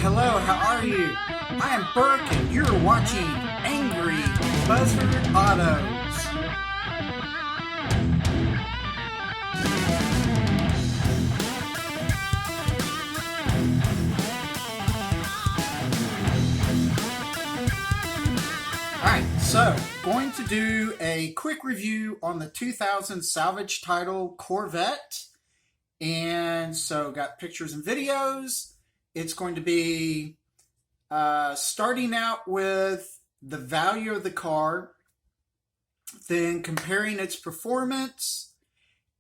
Hello, how are you? I am Burke and you're watching Angry Buzzard Autos. Alright, so going to do a quick review on the 2000 Salvage Title Corvette. And so got pictures and videos. It's going to be starting out with the value of the car, then comparing its performance,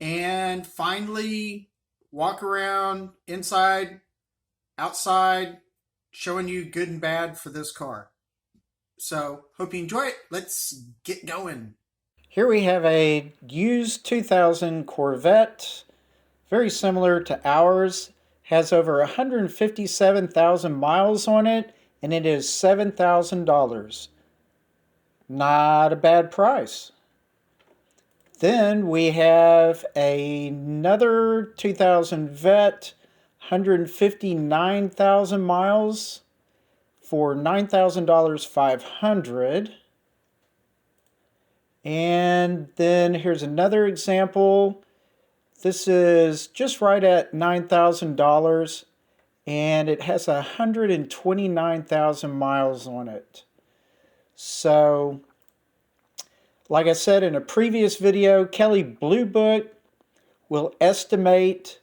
and finally walk around inside, outside, showing you good and bad for this car. So hope you enjoy it. Let's get going. Here we have a used 2000 Corvette, very similar to ours. Has over 157,000 miles on it, and it is $7,000. Not a bad price. Then we have another 2000 Vette, 159,000 miles for $9,500. And then here's another example. This is just right at $9,000, and it has 129,000 miles on it. So, like I said in a previous video, Kelley Blue Book will estimate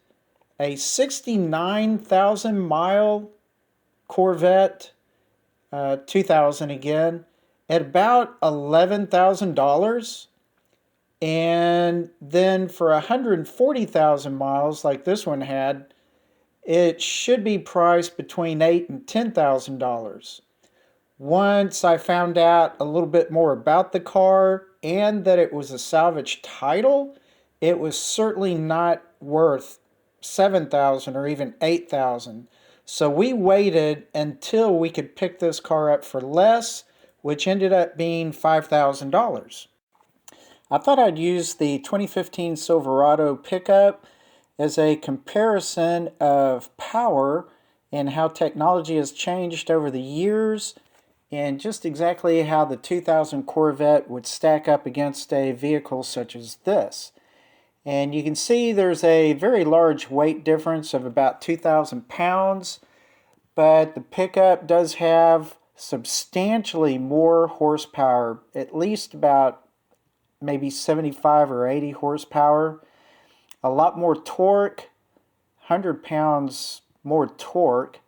a 69,000 mile Corvette, 2000 again, at about $11,000. And then for 140,000 miles, like this one had, it should be priced between $8,000 and $10,000. Once I found out a little bit more about the car and that it was a salvage title, it was certainly not worth $7,000 or even $8,000. So we waited until we could pick this car up for less, which ended up being $5,000. I thought I'd use the 2015 Silverado pickup as a comparison of power and how technology has changed over the years, and just exactly how the 2000 Corvette would stack up against a vehicle such as this. And you can see there's a very large weight difference of about 2,000 pounds, but the pickup does have substantially more horsepower, at least about maybe 75 or 80 horsepower, a lot more torque, 100 pounds more torque,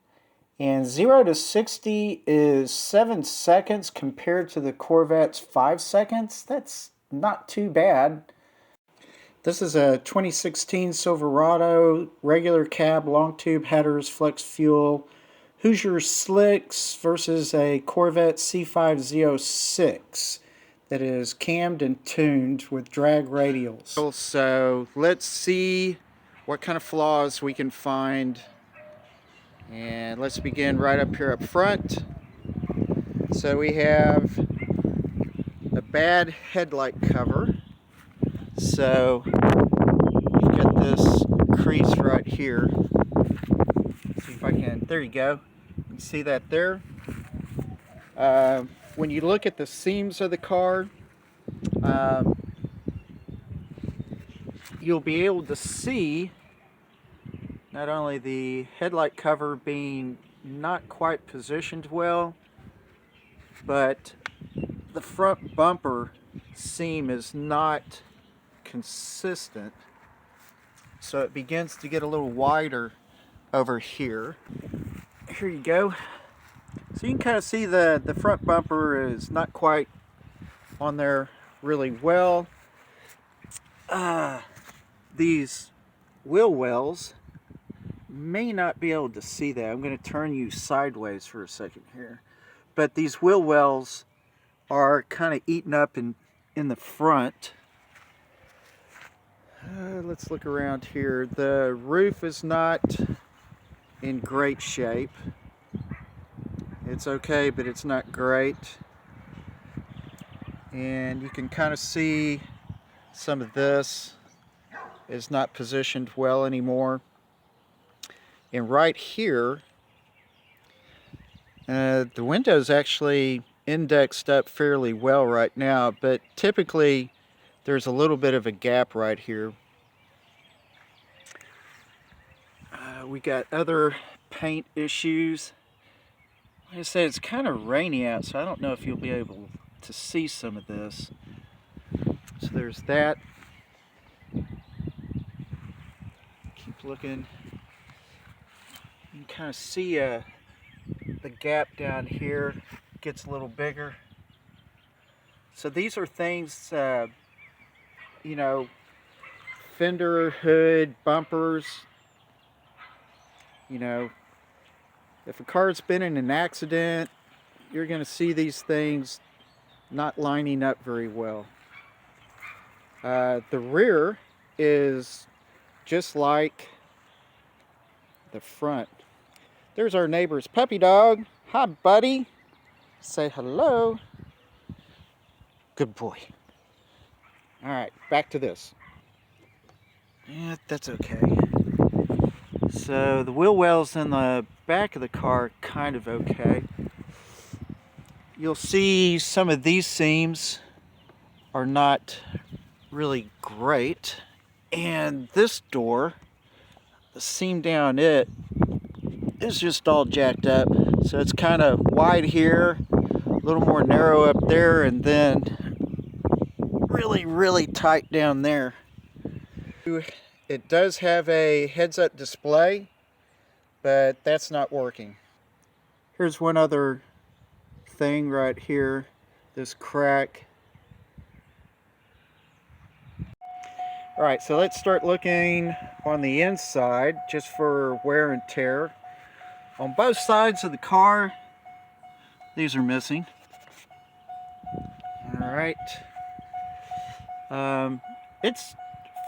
and 0 to 60 is 7 seconds compared to the Corvette's 5 seconds. That's not too bad. This is a 2016 Silverado, regular cab, long tube headers, flex fuel, Hoosier slicks versus a Corvette C5 Z06. That is cammed and tuned with drag radials. So let's see what kind of flaws we can find. And let's begin right up here up front. So we have a bad headlight cover. So you've got this crease right here. See if I can, there you go. You see that there? When you look at the seams of the car, you'll be able to see not only the headlight cover being not quite positioned well, but the front bumper seam is not consistent. So it begins to get a little wider over here. Here you go. So you can kind of see the front bumper is not quite on there really well. These wheel wells, may not be able to see that. I'm going to turn you sideways for a second here. But these wheel wells are kind of eaten up in the front. Let's look around here. The roof is not in great shape. It's okay, but it's not great. And you can kind of see some of this is not positioned well anymore. And right here The window's actually indexed up fairly well right now, but typically there's a little bit of a gap right here. We got other paint issues. Like I said, it's kind of rainy out, so I don't know if you'll be able to see some of this. So there's that. Keep looking. You can kind of see the gap down here gets a little bigger. So these are things, you know, fender, hood, bumpers. You know, if a car's been in an accident, you're going to see these things not lining up very well. The rear is just like the front. There's our neighbor's puppy dog. Hi, buddy. Say hello. Good boy. All right, back to this. Yeah, that's okay. So the wheel wells in the back of the car are kind of okay. You'll see some of these seams are not really great. And this door, the seam down it, is just all jacked up. So it's kind of wide here, a little more narrow up there, and then really, really tight down there. It does have a heads-up display, but that's not working. Here's one other thing right here, this crack. All right, so let's start looking on the inside just for wear and tear. On both sides of the car, these are missing. All right. It's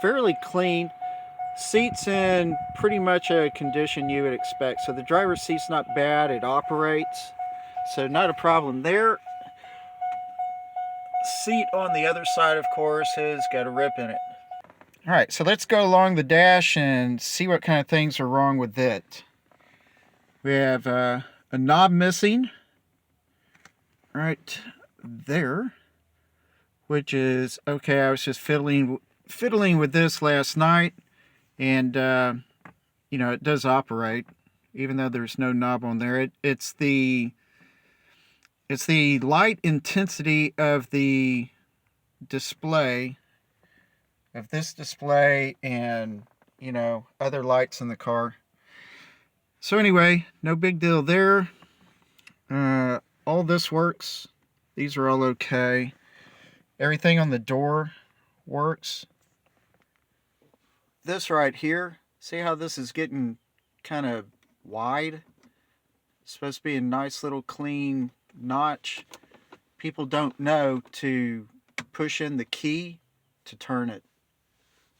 fairly clean. Seat's in pretty much a condition you would expect. So the driver's seat's not bad, it operates. So not a problem there. Seat on the other side, of course, has got a rip in it. All right, so let's go along the dash and see what kind of things are wrong with it. We have a knob missing right there, which is okay. I was just fiddling with this last night, and you know, it does operate even though there's no knob on there. It's the light intensity of the display, of this display, and you know, other lights in the car. So anyway, no big deal there. All this works. These are all okay. Everything on the door works. This right here, see how this is getting kind of wide? It's supposed to be a nice little clean notch. People don't know to push in the key to turn it.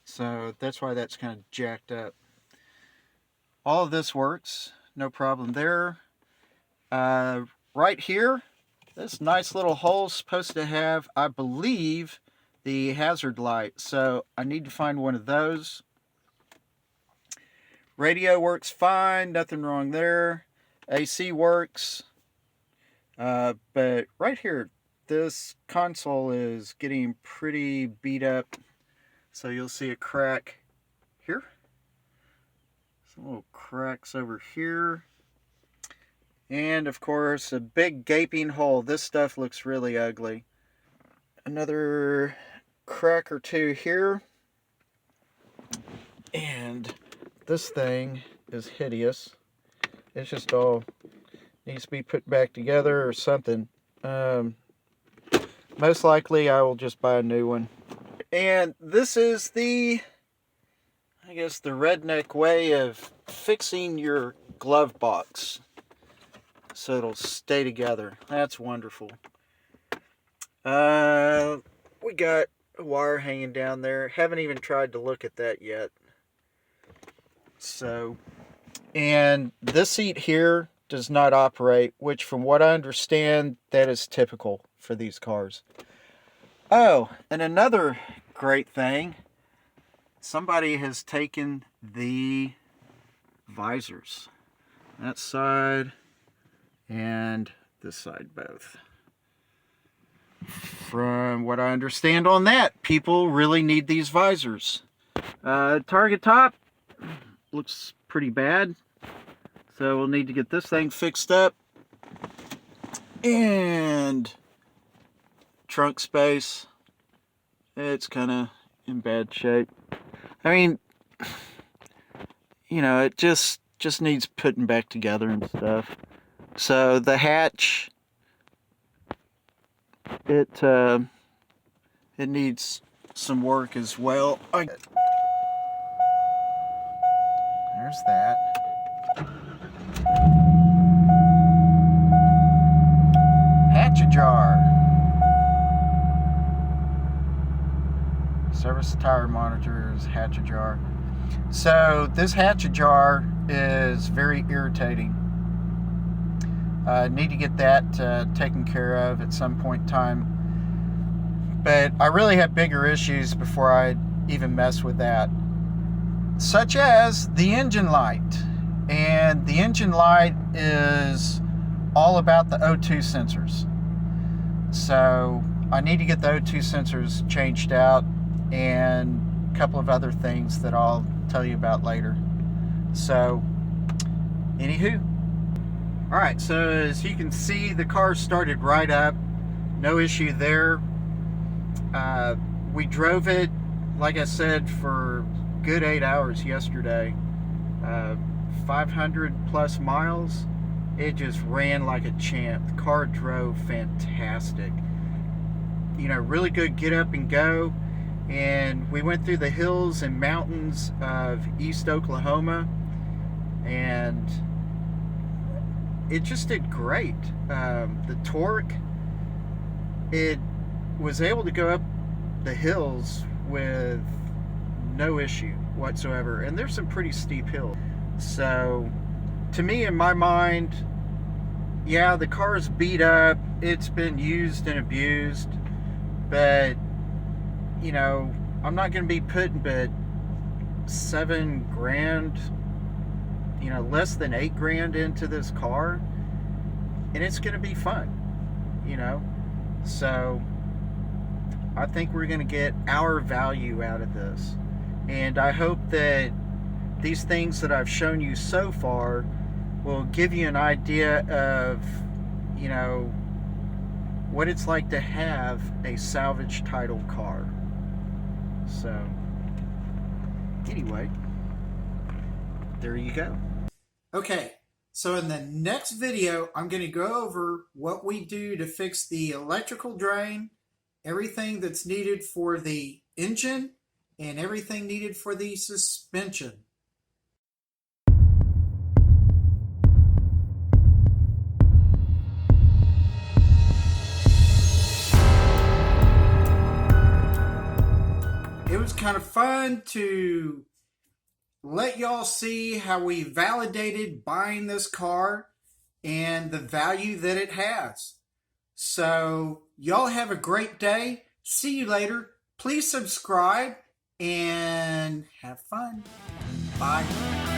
So that's why that's kind of jacked up. All of this works, no problem there. Right here, this nice little hole is supposed to have, I believe, the hazard light. So I need to find one of those. Radio works fine, nothing wrong there. AC works. But right here, this console is getting pretty beat up. So you'll see a crack here. Some little cracks over here. And of course, a big gaping hole. This stuff looks really ugly. Another crack or two here. And this thing is hideous. It's just all needs to be put back together or something. Most likely I will just buy a new one. And this is the, I guess, the redneck way of fixing your glove box so it'll stay together. That's wonderful. We got a wire hanging down there. Haven't even tried to look at that yet. So, and this seat here does not operate, which from what I understand, that is typical for these cars. Oh, and another great thing, somebody has taken the visors, that side and this side both. From what I understand on that, people really need these visors. Target top looks pretty bad, so we'll need to get this thing fixed up. And trunk space, it's kind of in bad shape. I mean, you know, it just needs putting back together and stuff. So the hatch, it needs some work as well. There's that. Hatch ajar. Service tire monitors, hatch ajar. So this hatch ajar is very irritating. Need to get that taken care of at some point in time. But I really have bigger issues before I even mess with that. Such as the engine light. And the engine light is all about the O2 sensors. So I need to get the O2 sensors changed out and a couple of other things that I'll tell you about later. So, anywho. Alright, so as you can see, the car started right up. No issue there. We drove it, like I said, for good 8 hours yesterday. 500 plus miles. It just ran like a champ. The car drove fantastic. You know, really good get up and go. And we went through the hills and mountains of East Oklahoma, and it just did great. The torque, it was able to go up the hills with no issue whatsoever, and there's some pretty steep hills. So to me, in my mind, yeah, the car is beat up, it's been used and abused, but you know, I'm not going to be putting but $7 grand, you know, less than $8 grand into this car, and it's going to be fun, you know. So I think we're going to get our value out of this, and I hope that these things that I've shown you so far will give you an idea of, you know, what it's like to have a salvage title car. So anyway, there you go. Okay, so in the next video, I'm going to go over what we do to fix the electrical drain, everything that's needed for the engine, and everything needed for the suspension. It was kind of fun to let y'all see how we validated buying this car and the value that it has. So y'all have a great day. See you later. Please subscribe and have fun. Bye.